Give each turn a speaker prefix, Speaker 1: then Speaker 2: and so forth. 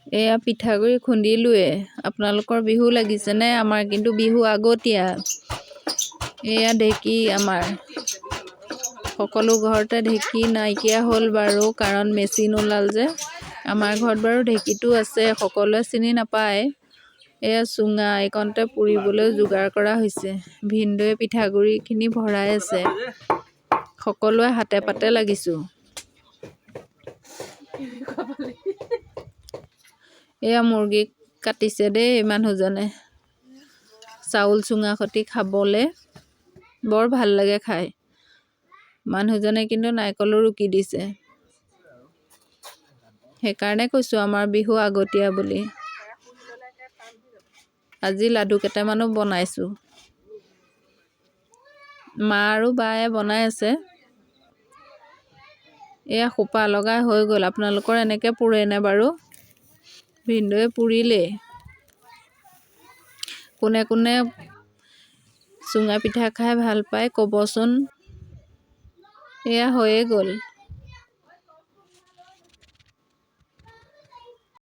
Speaker 1: এয়া পিঠাগুড়ি খুন্দিলোৱে। আপোনালোকৰ বিহু লাগিছেনে? আমাৰ কিন্তু বিহু আগতীয়া। এয়া ঢেঁকী আমাৰ। সকলো ঘৰতে ঢেঁকী নাইকিয়া হ'ল বাৰু, কাৰণ মেচিন ওলাল যে। আমাৰ ঘৰত বাৰু ঢেঁকীটো আছে, সকলোৱে চিনি নাপায়। এয়া চুঙা এইকণতে পুৰিবলৈ যোগাৰ কৰা হৈছে। ভিনদেউৱে পিঠাগুড়িখিনি ভৰাই আছে। সকলোৱে হাতে পাতে লাগিছোঁ। এয়া মুৰ্গী কাটিছে দেই মানুহজনে। চাউল চুঙা সৈতে খাবলে বৰ ভাল লাগে খাই। মানুহজনে কিন্তু নাৰিকলো ৰুকি দিছে। সেইকাৰণে কৈছোঁ আমাৰ বিহু আগতীয়া বুলি। আজি লাডু কেইটামানো বনাইছোঁ। মা আৰু বায়ে বনাই আছে। এয়া সোপা লগাই হৈ গ'ল। আপোনালোকৰ এনেকৈ পুৰেনে বাৰু? ভিনদেউৱে পুৰিলেই। কোনে কোনে চুঙা পিঠা খাই ভাল পায় ক'বচোন। এয়া হৈয়ে গ'ল।